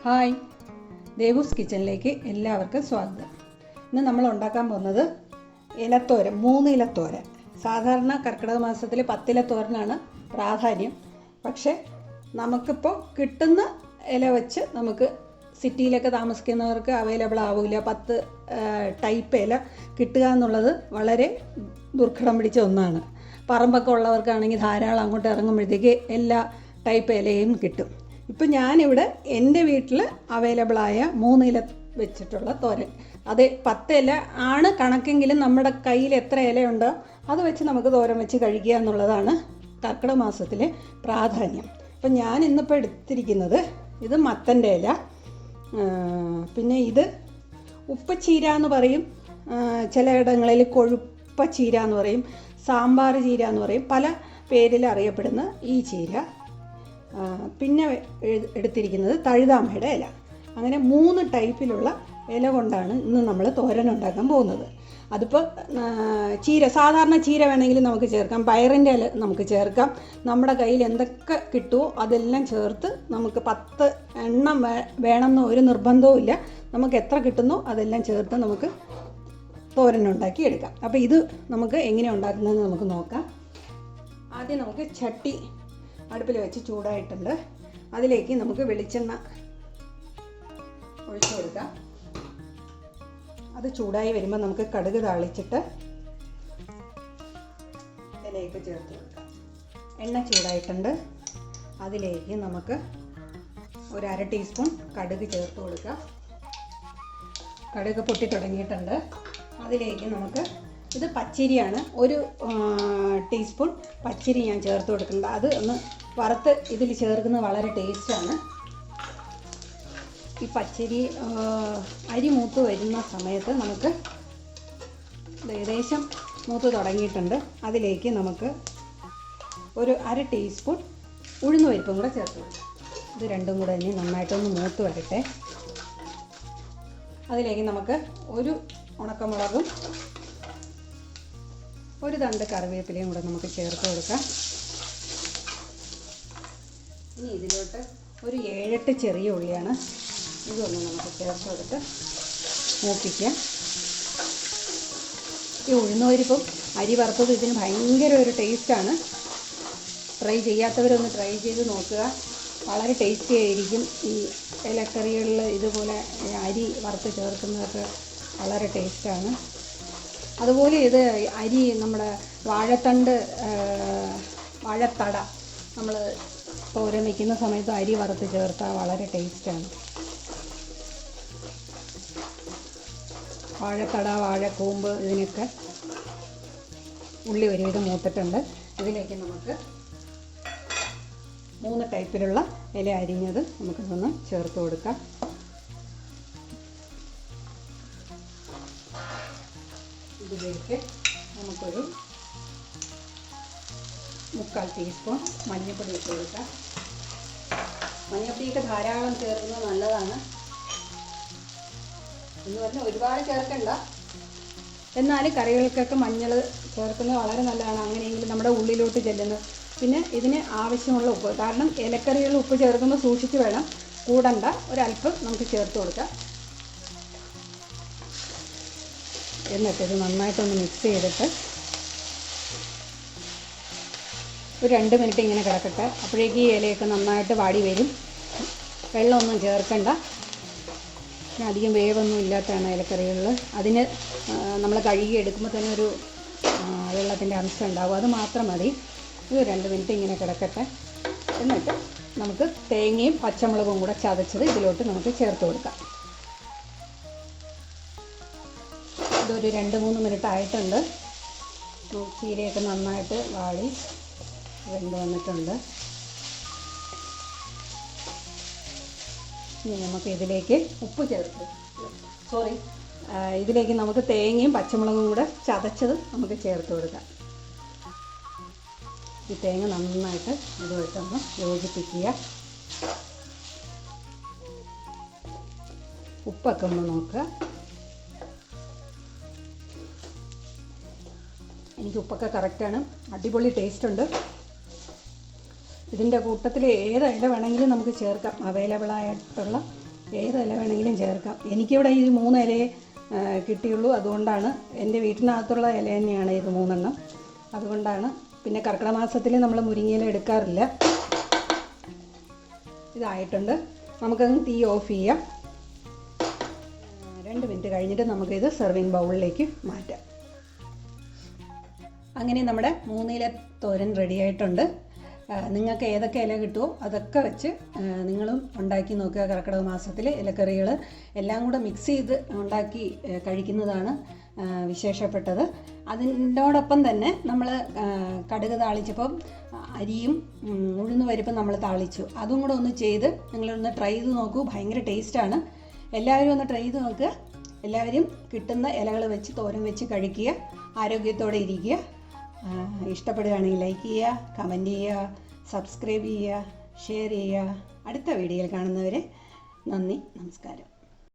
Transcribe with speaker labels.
Speaker 1: Hi, ദേവൂസ് കിച്ചണിലേക്ക് എല്ലാവർക്കും സ്വാഗതം. ഇന്ന് നമ്മൾ ഉണ്ടാക്കാൻ പോകുന്നത് ഇലത്തോരൻ, 3 ഇലത്തോരൻ. സാധാരണ കർക്കിടക മാസത്തിൽ 10 ഇലത്തോരനാണ് പ്രാധാന്യം. പക്ഷേ നമുക്കിപ്പോൾ കിട്ടുന്ന ഇല വെച്ച് നമുക്ക് സിറ്റിയിലൊക്കെ താമസിക്കുന്നവർക്ക് അവൈലബിൾ ആവില്ല. 10 ടൈപ്പ് ഇല കിട്ടുക എന്നുള്ളത് വളരെ ദുർഘടം പിടിച്ച ഒന്നാണ്. പറമ്പൊക്കെ ഉള്ളവർക്കാണെങ്കിൽ ധാരാളം അങ്ങോട്ട് ഇറങ്ങുമ്പോഴത്തേക്ക് എല്ലാ ടൈപ്പ് ഇലയും കിട്ടും. ഇപ്പം ഞാനിവിടെ എൻ്റെ വീട്ടിൽ അവൈലബിളായ 3 ഇല വെച്ചിട്ടുള്ള തോരൻ, അത് 10 ഇല ആണ് കണക്കെങ്കിലും നമ്മുടെ കയ്യിൽ എത്ര ഇലയുണ്ടോ അത് വെച്ച് നമുക്ക് തോരൻ വെച്ച് കഴിക്കുക എന്നുള്ളതാണ് കർക്കിടക മാസത്തിലെ പ്രാധാന്യം. അപ്പം ഞാൻ ഇന്നിപ്പോൾ എടുത്തിരിക്കുന്നത് ഇത് മത്തൻ്റെ ഇല, പിന്നെ ഇത് ഉപ്പച്ചീര എന്ന് പറയും, ചിലയിടങ്ങളിൽ കൊഴുപ്പച്ചീര എന്ന് പറയും, സാമ്പാർ ചീര എന്ന് പറയും, പല പേരിൽ അറിയപ്പെടുന്ന ഈ ചീര. പിന്നെ എടുത്തിരിക്കുന്നത് തഴുതാമയുടെ ഇല. അങ്ങനെ 3 ടൈപ്പിലുള്ള ഇല കൊണ്ടാണ് ഇന്ന് നമ്മൾ തോരൻ ഉണ്ടാക്കാൻ പോകുന്നത്. അതിപ്പോൾ ചീര, സാധാരണ ചീര വേണമെങ്കിൽ നമുക്ക് ചേർക്കാം, പയറിൻ്റെ ഇല നമുക്ക് ചേർക്കാം. നമ്മുടെ കയ്യിൽ എന്തൊക്കെ കിട്ടുമോ അതെല്ലാം ചേർത്ത് നമുക്ക് 10 എണ്ണം വേണമെന്ന് ഒരു നിർബന്ധവും ഇല്ല. നമുക്ക് എത്ര കിട്ടുന്നോ അതെല്ലാം ചേർത്ത് നമുക്ക് തോരൻ ഉണ്ടാക്കി എടുക്കാം. അപ്പോൾ ഇത് നമുക്ക് എങ്ങനെ ഉണ്ടാക്കുന്നതെന്ന് നമുക്ക് നോക്കാം. ആദ്യം നമുക്ക് ചട്ടി അടുപ്പിൽ വെച്ച് ചൂടായിട്ടുണ്ട്. അതിലേക്ക് നമുക്ക് വെളിച്ചെണ്ണ ഒഴിച്ചു കൊടുക്കാം. അത് ചൂടായി വരുമ്പോൾ നമുക്ക് കടുക് താളിച്ചിട്ട് ഇലയൊക്കെ ചേർത്ത് കൊടുക്കാം. എണ്ണ ചൂടായിട്ടുണ്ട്. അതിലേക്ക് നമുക്ക് ഒരു 1/2 ടീസ്പൂൺ കടുക് ചേർത്ത് കൊടുക്കാം. കടുക് പൊട്ടി തുടങ്ങിയിട്ടുണ്ട്. അതിലേക്ക് നമുക്ക്, ഇത് പച്ചരിയാണ്, 1 ടീസ്പൂൺ പച്ചരി ഞാൻ ചേർത്ത് കൊടുക്കുന്നുണ്ട്. അത് ഒന്ന് വറുത്ത് ഇതിൽ ചേർക്കുന്നത് വളരെ ടേസ്റ്റാണ്. ഈ പച്ചരി അരി മൂത്ത് വരുന്ന സമയത്ത് നമുക്ക് ഏകദേശം മൂത്ത് തുടങ്ങിയിട്ടുണ്ട്. അതിലേക്ക് നമുക്ക് ഒരു 1/2 ടീസ്പൂൺ ഉഴുന്ന് പരിപ്പും കൂടെ ചേർത്ത് കൊടുക്കാം. ഇത് രണ്ടും കൂടെ ഇനി നന്നായിട്ടൊന്ന് മൂത്ത് വരട്ടെ. അതിലേക്ക് നമുക്ക് ഒരു ഉണക്കമുളകും 1 തണ്ട് കറിവേപ്പിലയും കൂടെ നമുക്ക് ചേർത്ത് കൊടുക്കാം. ഇനി ഇതിലോട്ട് ഒരു 7-8 ചെറിയ ഉള്ളിയാണ്, ഇതൊന്ന് നമുക്ക് ചേർത്ത് കൊടുത്ത് മൂപ്പിക്കാം. ഈ ഉഴുന്നുപരിപ്പും അരി വറുത്തതും ഇതിന് ഭയങ്കര ഒരു ടേസ്റ്റാണ്. ട്രൈ ചെയ്യാത്തവരൊന്ന് ട്രൈ ചെയ്ത് നോക്കുക, വളരെ ടേസ്റ്റി ആയിരിക്കും. ഈ ഇലക്കറികളിൽ ഇതുപോലെ അരി വറുത്ത് ചേർക്കുന്നതൊക്കെ വളരെ ടേസ്റ്റാണ്. അതുപോലെ ഇത് അരി, നമ്മുടെ വാഴത്തട നമ്മൾ തോരൻ വയ്ക്കുന്ന സമയത്ത് അരി വറുത്ത് ചേർത്താൽ വളരെ ടേസ്റ്റാണ്. വാഴത്തട, വാഴക്കൂമ്പ്, ഇതിനൊക്കെ ഉള്ളി ഒരുവിധം മൂത്തിട്ടുണ്ട്. ഇതിലേക്ക് നമുക്ക് 3 ടൈപ്പിലുള്ള ഇല അരിഞ്ഞത് നമുക്കിതൊന്ന് ചേർത്ത് കൊടുക്കാം. ഇതിലേക്ക് നമുക്കൊരു 3/4 ടീസ്പൂൺ മഞ്ഞൾപ്പൊടി ഇട്ട് കൊടുക്കാം. മഞ്ഞൾപ്പൊടിയൊക്കെ ധാരാളം ചേർക്കുന്നത് നല്ലതാണ് എന്ന് പറഞ്ഞാൽ ഒരുപാട് ചേർക്കണ്ട, എന്നാലും കറികൾക്കൊക്കെ മഞ്ഞൾ ചേർക്കുന്നത് വളരെ നല്ലതാണ്. അങ്ങനെയെങ്കിലും നമ്മുടെ ഉള്ളിലോട്ട് ചെല്ലുന്നത്. പിന്നെ ഇതിന് ആവശ്യമുള്ള ഉപ്പ്, കാരണം ഇലക്കറികളിൽ ഉപ്പ് ചേർക്കുമ്പോൾ സൂക്ഷിച്ച് വേണം, കൂടണ്ട, ഒരല്പം നമുക്ക് ചേർത്ത് കൊടുക്കാം. എന്നിട്ട് ഇത് നന്നായിട്ടൊന്ന് മിക്സ് ചെയ്തിട്ട് ഒരു 2 മിനിറ്റ് ഇങ്ങനെ കിടക്കട്ടെ. അപ്പോഴേക്ക് ഈ ഇലയൊക്കെ നന്നായിട്ട് വാടി വരും. വെള്ളമൊന്നും ചേർക്കണ്ട, പിന്നെ അധികം വേവൊന്നും ഇല്ലാത്തതാണ് ഇലക്കറികളിൽ. അതിന് നമ്മൾ കഴുകി എടുക്കുമ്പോൾ തന്നെ ഒരു വെള്ളത്തിൻ്റെ അംശം ഉണ്ടാവും, അത് മാത്രം മതി. ഇത് 2 മിനിറ്റ് ഇങ്ങനെ കിടക്കട്ടെ. എന്നിട്ട് നമുക്ക് തേങ്ങയും പച്ചമുളകും കൂടെ ചതച്ചത് ഇതിലോട്ട് നമുക്ക് ചേർത്ത് കൊടുക്കാം. ഇതൊരു 2-3 മിനിറ്റ് ആയിട്ടുണ്ട്. ചീരയൊക്കെ നന്നായിട്ട് വാടി വെന്ത് വന്നിട്ടുണ്ട്. ഇനി നമുക്ക് ഇതിലേക്ക് ഉപ്പ് ചേർത്ത്, ഇതിലേക്ക് നമുക്ക് തേങ്ങയും പച്ചമുളകും കൂടെ ചതച്ചത് നമുക്ക് ചേർത്ത് കൊടുക്കാം. ഈ തേങ്ങ നന്നായിട്ട് ഇതുമായിട്ടൊന്ന് യോജിപ്പിക്കുക. ഉപ്പൊക്കെ ഒന്ന് നോക്കുക. എനിക്ക് ഉപ്പൊക്കെ കറക്റ്റാണ്, അടിപൊളി ടേസ്റ്റ് ഉണ്ട്. ഇതിൻ്റെ കൂട്ടത്തിൽ ഏത് ഇല വേണമെങ്കിലും നമുക്ക് ചേർക്കാം, അവൈലബിളായിട്ടുള്ള ഏത് ഇല വേണമെങ്കിലും ചേർക്കാം. എനിക്കിവിടെ ഈ 3 ഇലയെ കിട്ടിയുള്ളൂ. അതുകൊണ്ടാണ് എൻ്റെ വീട്ടിനകത്തുള്ള ഇല തന്നെയാണ് ഇത് 3 എണ്ണം. അതുകൊണ്ടാണ്. പിന്നെ കർക്കിടക മാസത്തിൽ നമ്മൾ മുരിങ്ങയില എടുക്കാറില്ല. ഇതായിട്ടുണ്ട്. നമുക്കങ്ങ് തീ ഓഫ് ചെയ്യാം. 2 മിനിറ്റ് കഴിഞ്ഞിട്ട് നമുക്കിത് സെർവിങ് ബൗളിലേക്ക് മാറ്റാം. അങ്ങനെ നമ്മുടെ മൂന്നില തോരൻ റെഡി ആയിട്ടുണ്ട്. നിങ്ങൾക്ക് ഏതൊക്കെ ഇല കിട്ടുമോ അതൊക്കെ വെച്ച് നിങ്ങളും ഉണ്ടാക്കി നോക്കുക. കർക്കിടക മാസത്തിൽ ഇലക്കറികൾ എല്ലാം കൂടെ മിക്സ് ചെയ്ത് ഉണ്ടാക്കി കഴിക്കുന്നതാണ് വിശേഷപ്പെട്ടത്. അതിനോടൊപ്പം തന്നെ നമ്മൾ കടുക് താളിച്ചപ്പം അരിയും ഉഴുന്ന് പരിപ്പും നമ്മൾ താളിച്ചു. അതും കൂടെ ഒന്ന് ചെയ്ത് നിങ്ങളൊന്ന് ട്രൈ ചെയ്ത് നോക്കൂ. ഭയങ്കര ടേസ്റ്റാണ്. എല്ലാവരും ഒന്ന് ട്രൈ ചെയ്ത് നോക്കുക. എല്ലാവരും കിട്ടുന്ന ഇലകൾ വെച്ച് തോരൻ വെച്ച് കഴിക്കുക. ആരോഗ്യത്തോടെ ഇരിക്കുക. ഇഷ്ടപ്പെടുകയാണെങ്കിൽ ലൈക്ക് ചെയ്യുക, കമൻറ്റ് ചെയ്യുക, സബ്സ്ക്രൈബ് ചെയ്യുക, ഷെയർ ചെയ്യുക. അടുത്ത വീഡിയോയിൽ കാണുന്നവരെ നന്ദി, നമസ്കാരം.